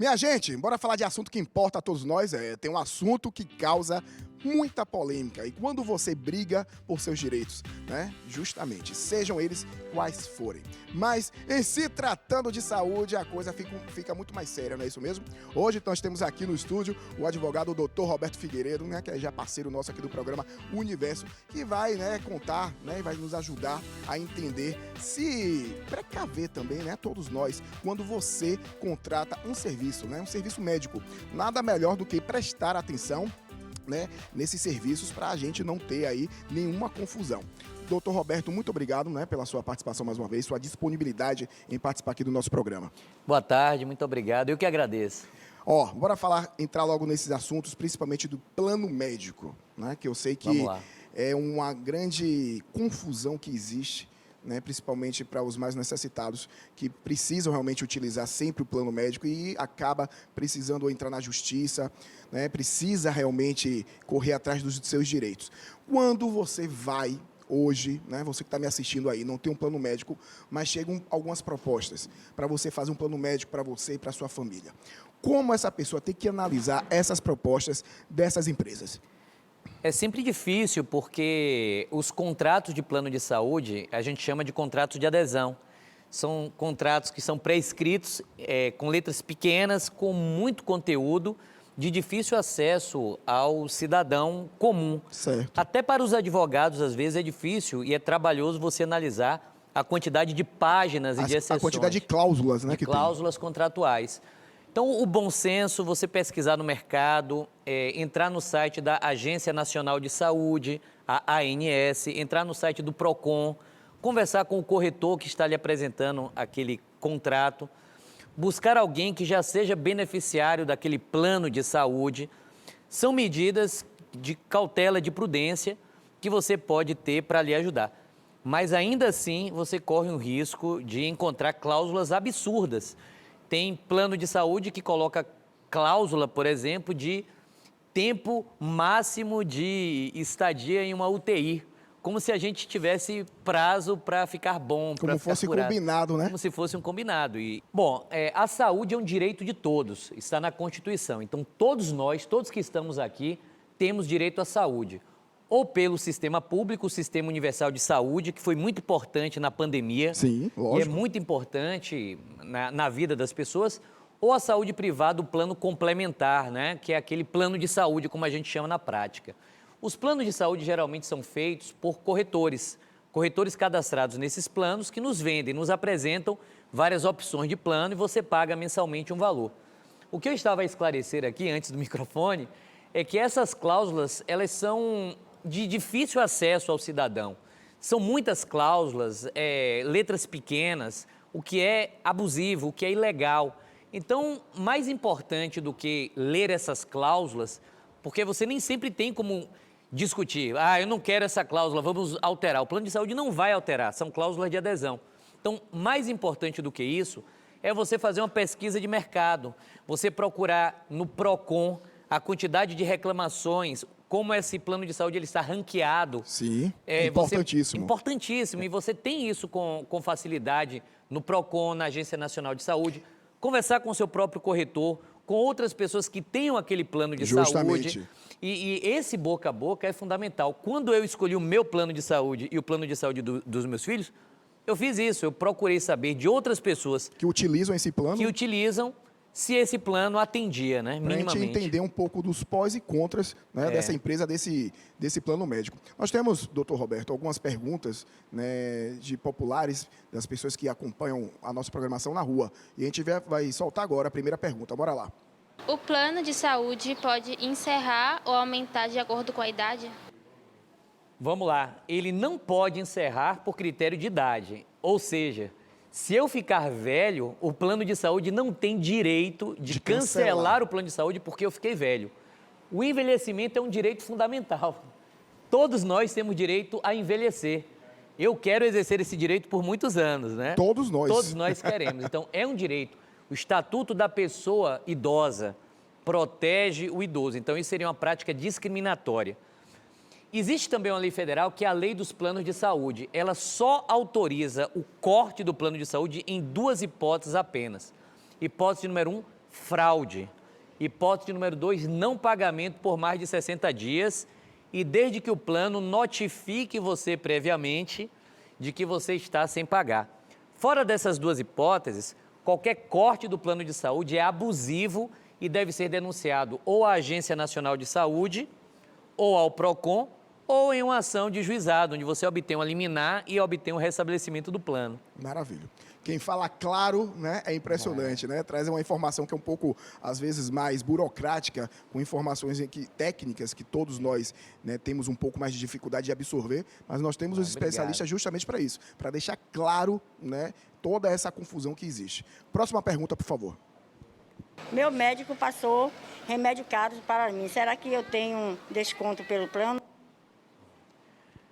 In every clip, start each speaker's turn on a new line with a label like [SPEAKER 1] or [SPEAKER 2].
[SPEAKER 1] Minha gente, bora falar de assunto que importa a todos nós. Tem um assunto que causa muita polêmica. E quando você briga por seus direitos, né? Justamente, sejam eles quais forem. Mas em se tratando de saúde, a coisa fica muito mais séria, não é isso mesmo? Hoje nós temos aqui no estúdio o advogado Dr. Roberto Figueiredo, né? Que é já parceiro nosso aqui do programa Universo, que vai, né, contar, né? E vai nos ajudar a entender, se precaver também, né? Todos nós, quando você contrata um serviço, né? Um serviço médico. Nada melhor do que prestar atenção, né, nesses serviços, para a gente não ter aí nenhuma confusão. Doutor Roberto, muito obrigado, né, pela sua participação mais uma vez, sua disponibilidade em participar aqui do nosso programa.
[SPEAKER 2] Boa tarde, muito obrigado. Eu que agradeço.
[SPEAKER 1] Bora entrar logo nesses assuntos, principalmente do plano médico, né, que eu sei que é uma grande confusão que existe, né, principalmente para os mais necessitados, que precisam realmente utilizar sempre o plano médico e acaba precisando entrar na justiça, né, precisa realmente correr atrás dos seus direitos. Quando você vai hoje, né, você que está me assistindo aí, não tem um plano médico, mas chegam algumas propostas para você fazer um plano médico para você e para sua família. Como essa pessoa tem que analisar essas propostas dessas empresas?
[SPEAKER 2] É sempre difícil porque os contratos de plano de saúde, a gente chama de contratos de adesão. São contratos que são pré-escritos, com letras pequenas, com muito conteúdo, de difícil acesso ao cidadão comum.
[SPEAKER 1] Certo.
[SPEAKER 2] Até para os advogados, às vezes, é difícil e é trabalhoso você analisar a quantidade de páginas e de exceções.
[SPEAKER 1] A quantidade de cláusulas, né?
[SPEAKER 2] Cláusulas contratuais. Então, o bom senso, você pesquisar no mercado, entrar no site da Agência Nacional de Saúde, a ANS, entrar no site do PROCON, conversar com o corretor que está lhe apresentando aquele contrato, buscar alguém que já seja beneficiário daquele plano de saúde. São medidas de cautela, de prudência, que você pode ter para lhe ajudar. Mas, ainda assim, você corre o risco de encontrar cláusulas absurdas. Tem plano de saúde que coloca cláusula, por exemplo, de tempo máximo de estadia em uma UTI, como se a gente tivesse prazo para ficar bom, para ficar
[SPEAKER 1] fosse
[SPEAKER 2] curado.
[SPEAKER 1] Combinado, né?
[SPEAKER 2] Como se fosse um combinado. Bom, a saúde é um direito de todos, está na Constituição. Então, todos nós, todos que estamos aqui, temos direito à saúde. Ou pelo sistema público, o Sistema Universal de Saúde, que foi muito importante na pandemia.
[SPEAKER 1] Sim, lógico.
[SPEAKER 2] E é muito importante na vida das pessoas. Ou a saúde privada, o plano complementar, né? Que é aquele plano de saúde, como a gente chama na prática. Os planos de saúde geralmente são feitos por corretores cadastrados nesses planos que nos vendem, nos apresentam várias opções de plano e você paga mensalmente um valor. O que eu estava a esclarecer aqui, antes do microfone, é que essas cláusulas, elas são de difícil acesso ao cidadão. São muitas cláusulas, letras pequenas, o que é abusivo, o que é ilegal. Então, mais importante do que ler essas cláusulas, porque você nem sempre tem como discutir, eu não quero essa cláusula, vamos alterar. O plano de saúde não vai alterar, são cláusulas de adesão. Então, mais importante do que isso, é você fazer uma pesquisa de mercado, você procurar no PROCON a quantidade de reclamações, como esse plano de saúde ele está ranqueado.
[SPEAKER 1] Sim, importantíssimo.
[SPEAKER 2] Importantíssimo, e você tem isso com facilidade no PROCON, na Agência Nacional de Saúde, conversar com o seu próprio corretor, com outras pessoas que tenham aquele plano de saúde. E esse boca a boca é fundamental. Quando eu escolhi o meu plano de saúde e o plano de saúde dos meus filhos, eu fiz isso, eu procurei saber de outras pessoas
[SPEAKER 1] que utilizam esse plano,
[SPEAKER 2] se esse plano atendia, né, minimamente.
[SPEAKER 1] Para a gente entender um pouco dos pós e contras, né, dessa empresa, desse plano médico. Nós temos, doutor Roberto, algumas perguntas, né, de populares, das pessoas que acompanham a nossa programação na rua. E a gente vai soltar agora a primeira pergunta. Bora lá.
[SPEAKER 3] O plano de saúde pode encerrar ou aumentar de acordo com a idade?
[SPEAKER 2] Vamos lá. Ele não pode encerrar por critério de idade. Ou seja, se eu ficar velho, o plano de saúde não tem direito de cancelar o plano de saúde porque eu fiquei velho. O envelhecimento é um direito fundamental. Todos nós temos direito a envelhecer. Eu quero exercer esse direito por muitos anos, né?
[SPEAKER 1] Todos nós.
[SPEAKER 2] Todos nós queremos. Então, é um direito. O Estatuto da Pessoa Idosa protege o idoso. Então, isso seria uma prática discriminatória. Existe também uma lei federal que é a Lei dos Planos de Saúde. Ela só autoriza o corte do plano de saúde em duas hipóteses apenas. Hipótese número 1, fraude. Hipótese número 2, não pagamento por mais de 60 dias e desde que o plano notifique você previamente de que você está sem pagar. Fora dessas duas hipóteses, qualquer corte do plano de saúde é abusivo e deve ser denunciado ou à Agência Nacional de Saúde, ou ao PROCON, ou em uma ação de juizado, onde você obtém uma liminar e obtém um restabelecimento do plano.
[SPEAKER 1] Maravilha. Quem fala claro, né, é impressionante, né? Traz uma informação que é um pouco, às vezes, mais burocrática, com informações técnicas que todos nós, né, temos um pouco mais de dificuldade de absorver, mas nós temos os especialistas justamente para isso, para deixar claro, né, toda essa confusão que existe. Próxima pergunta, por favor.
[SPEAKER 4] Meu médico passou remédio caro para mim. Será que eu tenho desconto pelo plano?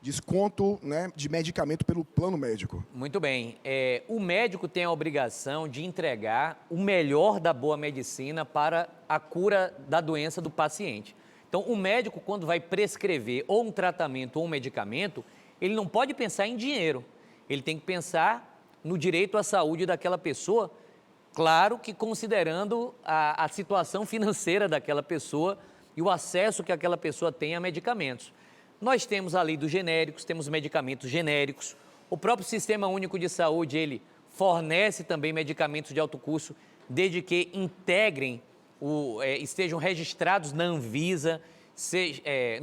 [SPEAKER 1] Desconto, né, de medicamento pelo plano médico.
[SPEAKER 2] Muito bem. O médico tem a obrigação de entregar o melhor da boa medicina para a cura da doença do paciente. Então, o médico, quando vai prescrever ou um tratamento ou um medicamento, ele não pode pensar em dinheiro. Ele tem que pensar no direito à saúde daquela pessoa, claro que considerando a situação financeira daquela pessoa e o acesso que aquela pessoa tem a medicamentos. Nós temos a lei dos genéricos, temos medicamentos genéricos. O próprio Sistema Único de Saúde, ele fornece também medicamentos de alto custo, desde que integrem, estejam registrados na Anvisa.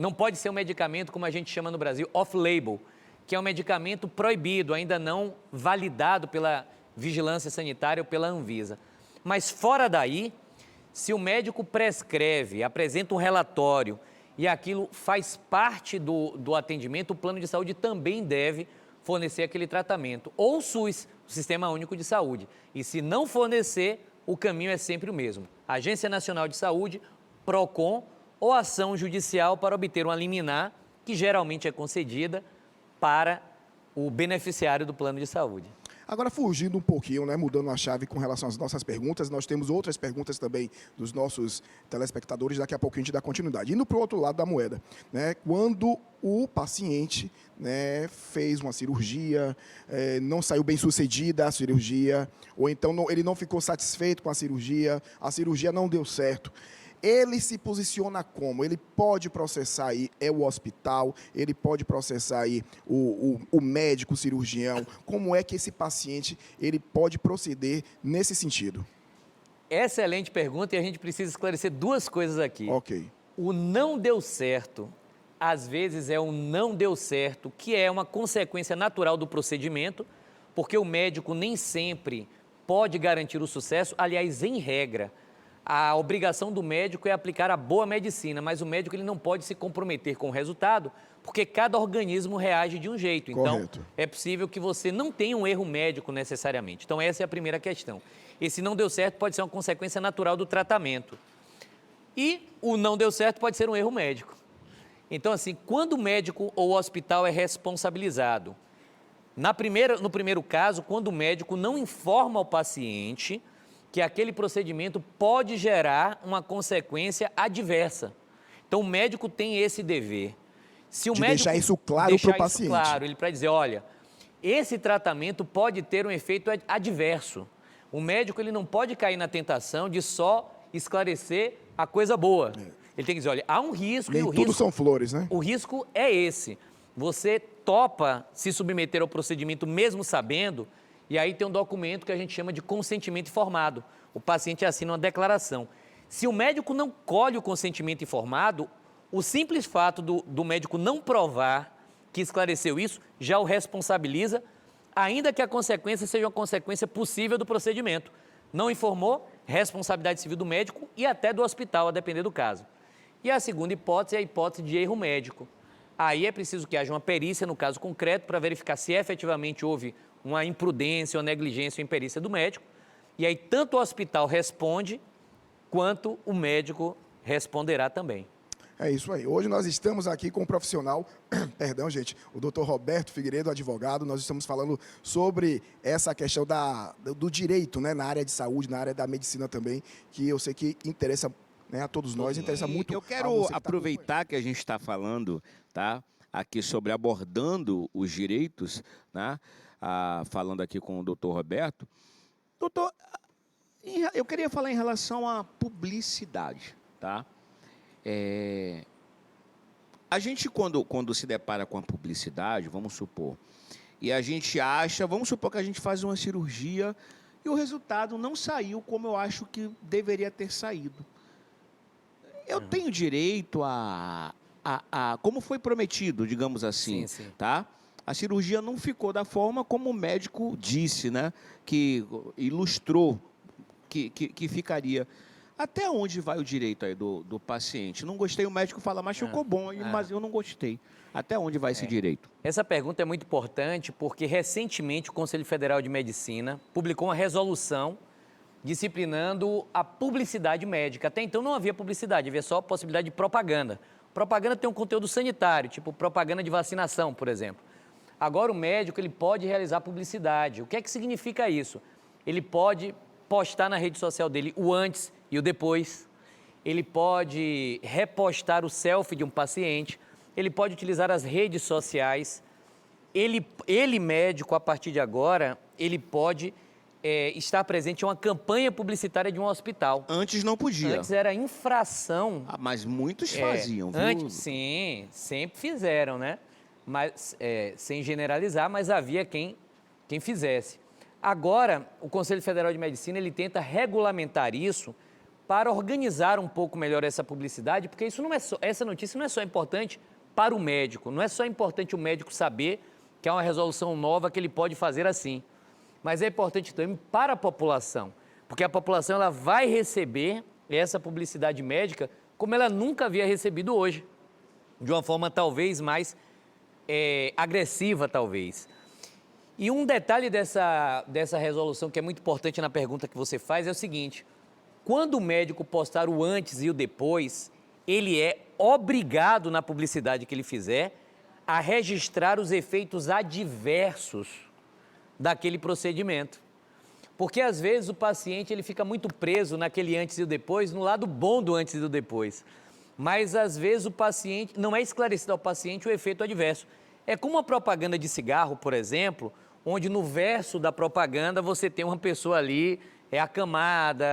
[SPEAKER 2] Não pode ser um medicamento, como a gente chama no Brasil, off-label, que é um medicamento proibido, ainda não validado pela Vigilância Sanitária ou pela Anvisa. Mas fora daí, se o médico prescreve, apresenta um relatório, e aquilo faz parte do atendimento, o plano de saúde também deve fornecer aquele tratamento. Ou o SUS, o Sistema Único de Saúde. E se não fornecer, o caminho é sempre o mesmo. Agência Nacional de Saúde, PROCON ou ação judicial para obter uma liminar, que geralmente é concedida para o beneficiário do plano de saúde.
[SPEAKER 1] Agora, fugindo um pouquinho, né, mudando a chave com relação às nossas perguntas, nós temos outras perguntas também dos nossos telespectadores, daqui a pouco a gente dá continuidade. Indo para o outro lado da moeda, né, quando o paciente, né, fez uma cirurgia, não saiu bem sucedida a cirurgia, ou então ele não ficou satisfeito com a cirurgia não deu certo. Ele se posiciona como? Ele pode processar aí o hospital, ele pode processar aí o médico, o cirurgião. Como é que esse paciente ele pode proceder nesse sentido?
[SPEAKER 2] Excelente pergunta e a gente precisa esclarecer duas coisas aqui.
[SPEAKER 1] Ok.
[SPEAKER 2] O não deu certo, às vezes é um não deu certo, que é uma consequência natural do procedimento, porque o médico nem sempre pode garantir o sucesso, aliás, em regra. A obrigação do médico é aplicar a boa medicina, mas o médico ele não pode se comprometer com o resultado, porque cada organismo reage de um jeito.
[SPEAKER 1] Correto.
[SPEAKER 2] Então, é possível que você não tenha um erro médico necessariamente. Então, essa é a primeira questão. Esse não deu certo pode ser uma consequência natural do tratamento. E o não deu certo pode ser um erro médico. Então, assim, quando o médico ou o hospital é responsabilizado? No primeiro caso, quando o médico não informa ao paciente que aquele procedimento pode gerar uma consequência adversa. Então, o médico tem esse dever. Se o médico
[SPEAKER 1] deixar isso claro para o paciente.
[SPEAKER 2] Claro, ele para dizer, olha, esse tratamento pode ter um efeito adverso. O médico ele não pode cair na tentação de só esclarecer a coisa boa. Ele tem que dizer, olha, há um risco
[SPEAKER 1] Nem
[SPEAKER 2] e o
[SPEAKER 1] tudo
[SPEAKER 2] risco...
[SPEAKER 1] são flores, né?
[SPEAKER 2] O risco é esse. Você topa se submeter ao procedimento mesmo sabendo. E aí tem um documento que a gente chama de consentimento informado. O paciente assina uma declaração. Se o médico não colhe o consentimento informado, o simples fato do médico não provar que esclareceu isso, já o responsabiliza, ainda que a consequência seja uma consequência possível do procedimento. Não informou, responsabilidade civil do médico e até do hospital, a depender do caso. E a segunda hipótese é a hipótese de erro médico. Aí é preciso que haja uma perícia no caso concreto para verificar se efetivamente houve uma imprudência ou negligência ou imperícia do médico, e aí tanto o hospital responde, quanto o médico responderá também.
[SPEAKER 1] É isso aí. Hoje nós estamos aqui com um profissional, perdão, gente, o Dr. Roberto Figueiredo, advogado. Nós estamos falando sobre essa questão do direito, né, na área de saúde, na área da medicina também, que eu sei que interessa, né, a todos nós, interessa muito.
[SPEAKER 5] Eu quero aproveitar que a gente está falando, tá, aqui sobre abordando os direitos, né, falando aqui com o Dr. Roberto. Doutor, Eu queria falar em relação à publicidade, tá? A gente, quando se depara com a publicidade, vamos supor, e a gente acha, vamos supor que a gente faz uma cirurgia e o resultado não saiu como eu acho que deveria ter saído. Eu tenho direito como foi prometido, digamos assim,
[SPEAKER 2] Sim, sim.
[SPEAKER 5] tá? A cirurgia não ficou da forma como o médico disse, né? Que ilustrou que ficaria. Até onde vai o direito aí do paciente? Não gostei, o médico fala, mas ficou bom, mas eu não gostei. Até onde vai esse direito?
[SPEAKER 2] Essa pergunta é muito importante porque recentemente o Conselho Federal de Medicina publicou uma resolução disciplinando a publicidade médica. Até então não havia publicidade, havia só a possibilidade de propaganda. Propaganda tem um conteúdo sanitário, tipo propaganda de vacinação, por exemplo. Agora o médico ele pode realizar publicidade. O que é que significa isso? Ele pode postar na rede social dele o antes e o depois. Ele pode repostar o selfie de um paciente. Ele pode utilizar as redes sociais. Ele médico, a partir de agora, ele pode estar presente em uma campanha publicitária de um hospital.
[SPEAKER 5] Antes não podia.
[SPEAKER 2] Antes era infração.
[SPEAKER 5] Mas muitos faziam, viu?
[SPEAKER 2] Antes, sim, sempre fizeram, né? Mas, sem generalizar, mas havia quem fizesse. Agora, o Conselho Federal de Medicina ele tenta regulamentar isso para organizar um pouco melhor essa publicidade, porque essa notícia não é só importante para o médico, não é só importante o médico saber que é uma resolução nova que ele pode fazer assim, mas é importante também para a população, porque a população ela vai receber essa publicidade médica como ela nunca havia recebido hoje, de uma forma talvez mais agressiva, talvez. E um detalhe dessa resolução que é muito importante na pergunta que você faz é o seguinte: quando o médico postar o antes e o depois, ele é obrigado na publicidade que ele fizer a registrar os efeitos adversos daquele procedimento. Porque às vezes o paciente ele fica muito preso naquele antes e o depois, no lado bom do antes e do depois. Mas às vezes o paciente, não é esclarecido ao paciente o efeito adverso. É como uma propaganda de cigarro, por exemplo, onde no verso da propaganda você tem uma pessoa ali, acamada,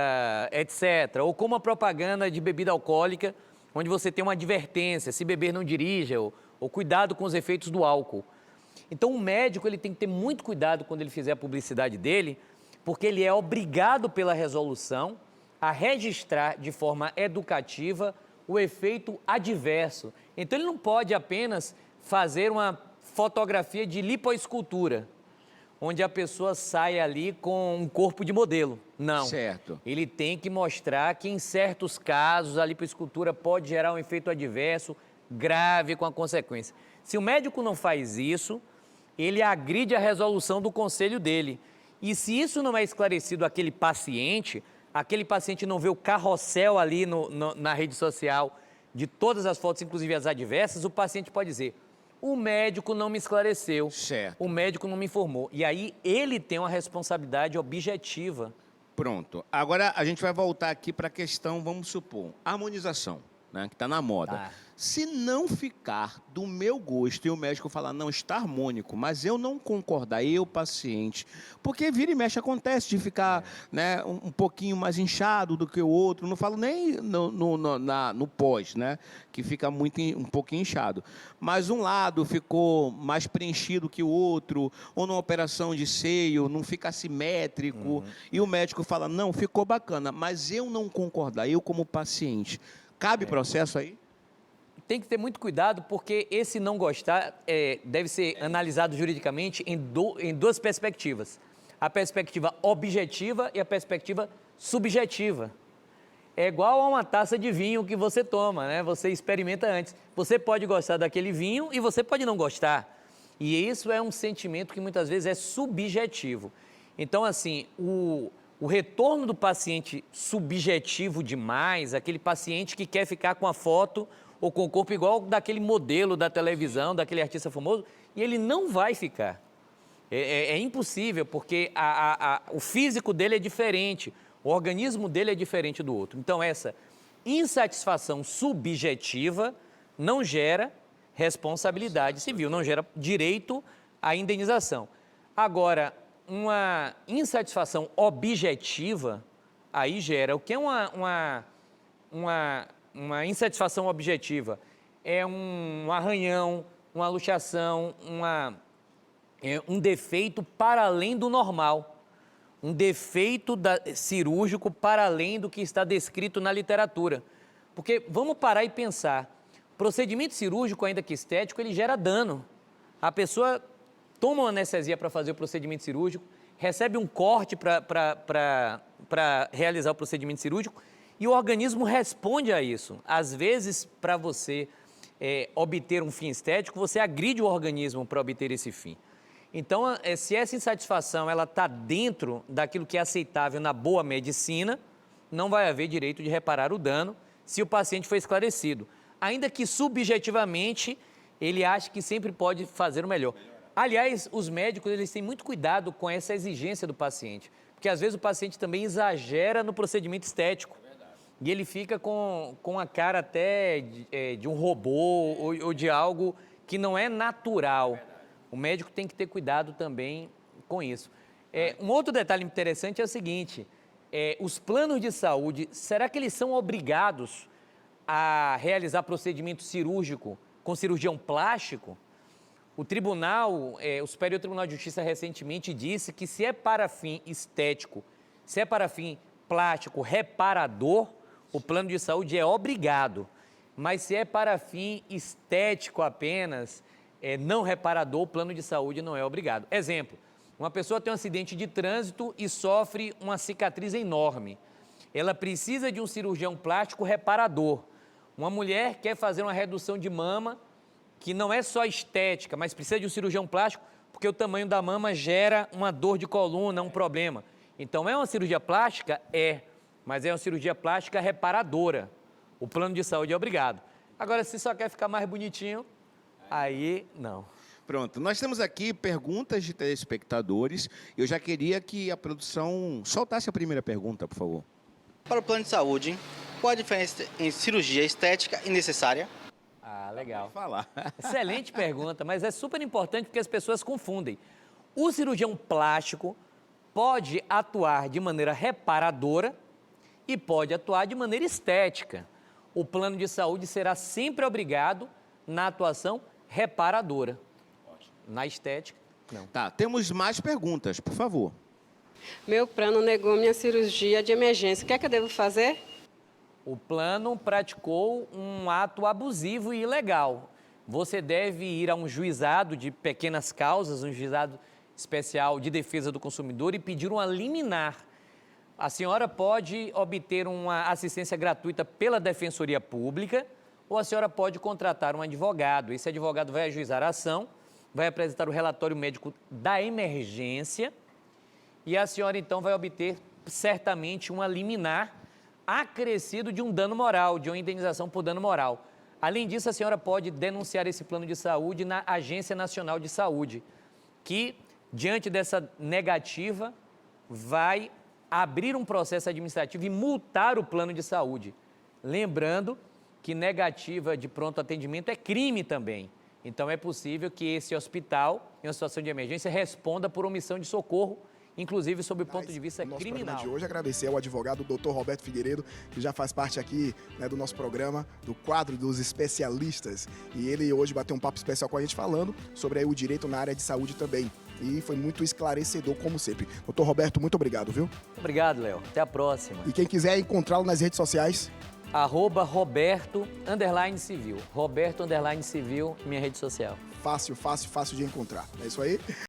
[SPEAKER 2] etc. Ou como a propaganda de bebida alcoólica, onde você tem uma advertência, se beber não dirija, ou cuidado com os efeitos do álcool. Então o médico ele tem que ter muito cuidado quando ele fizer a publicidade dele, porque ele é obrigado pela resolução a registrar de forma educativa o efeito adverso. Então ele não pode apenas fazer uma fotografia de lipoescultura, onde a pessoa sai ali com um corpo de modelo. Não.
[SPEAKER 5] Certo.
[SPEAKER 2] Ele tem que mostrar que em certos casos a lipoescultura pode gerar um efeito adverso grave com a consequência. Se o médico não faz isso, ele agride a resolução do conselho dele. E se isso não é esclarecido àquele paciente não vê o carrossel ali na rede social de todas as fotos, inclusive as adversas, o paciente pode dizer: o médico não me esclareceu,
[SPEAKER 5] certo.
[SPEAKER 2] O médico não me informou. E aí ele tem uma responsabilidade objetiva.
[SPEAKER 5] Pronto. Agora a gente vai voltar aqui para a questão, vamos supor, harmonização, né, que está na moda.
[SPEAKER 2] Tá.
[SPEAKER 5] Se não ficar do meu gosto e o médico falar, não, está harmônico, mas eu não concordar, eu, paciente, porque vira e mexe acontece de ficar né, um pouquinho mais inchado do que o outro, não falo nem no pós, né, que fica um pouquinho inchado, mas um lado ficou mais preenchido que o outro, ou numa operação de seio, não fica assimétrico, e o médico fala, não, ficou bacana, mas eu não concordar, eu como paciente, cabe processo aí?
[SPEAKER 2] Tem que ter muito cuidado, porque esse não gostar deve ser analisado juridicamente em duas perspectivas. A perspectiva objetiva e a perspectiva subjetiva. É igual a uma taça de vinho que você toma, né? Você experimenta antes. Você pode gostar daquele vinho e você pode não gostar. E isso é um sentimento que muitas vezes é subjetivo. Então, assim, o retorno do paciente subjetivo demais, aquele paciente que quer ficar com a foto ou com o corpo igual daquele modelo da televisão, daquele artista famoso, e ele não vai ficar. É impossível, porque o físico dele é diferente, o organismo dele é diferente do outro. Então, essa insatisfação subjetiva não gera responsabilidade civil, não gera direito à indenização. Agora, uma insatisfação objetiva, Aí gera. O que é uma insatisfação objetiva? É um arranhão, uma luxação, um defeito para além do normal. Um defeito cirúrgico para além do que está descrito na literatura. Porque vamos parar e pensar, procedimento cirúrgico, ainda que estético, ele gera dano. A pessoa toma uma anestesia para fazer o procedimento cirúrgico, recebe um corte para realizar o procedimento cirúrgico e o organismo responde a isso. Às vezes, para você obter um fim estético, você agride o organismo para obter esse fim. Então, se essa insatisfação está dentro daquilo que é aceitável na boa medicina, não vai haver direito de reparar o dano se o paciente for esclarecido. Ainda que subjetivamente ele ache que sempre pode fazer o melhor. Aliás, os médicos eles têm muito cuidado com essa exigência do paciente, porque às vezes o paciente também exagera no procedimento estético. E ele fica com a cara até de um robô ou de algo que não é natural. O médico tem que ter cuidado também com isso. Um outro detalhe interessante é o seguinte, os planos de saúde, será que eles são obrigados a realizar procedimento cirúrgico com cirurgião plástico? O Superior Tribunal de Justiça recentemente disse que se é para fim estético, se é para fim plástico reparador, o plano de saúde é obrigado. Mas se é para fim estético apenas, não reparador, o plano de saúde não é obrigado. Exemplo, uma pessoa tem um acidente de trânsito e sofre uma cicatriz enorme. Ela precisa de um cirurgião plástico reparador. Uma mulher quer fazer uma redução de mama, que não é só estética, mas precisa de um cirurgião plástico, porque o tamanho da mama gera uma dor de coluna, um problema. Então, é uma cirurgia plástica? Mas é uma cirurgia plástica reparadora. O plano de saúde é obrigado. Agora, se só quer ficar mais bonitinho, aí não.
[SPEAKER 5] Pronto, nós temos aqui perguntas de telespectadores. Eu já queria que a produção soltasse a primeira pergunta, por favor.
[SPEAKER 6] Para o plano de saúde, qual a diferença em cirurgia estética e necessária?
[SPEAKER 2] Ah, legal.
[SPEAKER 5] Falar.
[SPEAKER 2] Excelente pergunta, mas é super importante porque as pessoas confundem. O cirurgião plástico pode atuar de maneira reparadora e pode atuar de maneira estética. O plano de saúde será sempre obrigado na atuação reparadora. Na estética, não.
[SPEAKER 5] Tá, temos mais perguntas, por favor.
[SPEAKER 7] Meu plano negou minha cirurgia de emergência. O que é que eu devo fazer?
[SPEAKER 2] O plano praticou um ato abusivo e ilegal. Você deve ir a um juizado de pequenas causas, um juizado especial de defesa do consumidor e pedir uma liminar. A senhora pode obter uma assistência gratuita pela Defensoria Pública ou a senhora pode contratar um advogado. Esse advogado vai ajuizar a ação, vai apresentar o relatório médico da emergência e a senhora então vai obter certamente uma liminar acrescido de um dano moral, de uma indenização por dano moral. Além disso, a senhora pode denunciar esse plano de saúde na Agência Nacional de Saúde, que, diante dessa negativa, vai abrir um processo administrativo e multar o plano de saúde. Lembrando que negativa de pronto atendimento é crime também. Então, é possível que esse hospital, em uma situação de emergência, responda por omissão de socorro, inclusive sob o ponto de vista criminal.
[SPEAKER 1] De hoje, agradecer ao advogado Dr. Roberto Figueiredo, que já faz parte aqui, né, do nosso programa, do quadro dos especialistas. E ele hoje bateu um papo especial com a gente falando sobre aí o direito na área de saúde também. E foi muito esclarecedor, como sempre. Dr. Roberto, muito obrigado, viu?
[SPEAKER 2] Obrigado, Léo. Até a próxima.
[SPEAKER 1] E quem quiser encontrá-lo nas redes sociais...
[SPEAKER 2] @Roberto_Civil. Roberto_Civil, minha rede social.
[SPEAKER 1] Fácil de encontrar. É isso aí?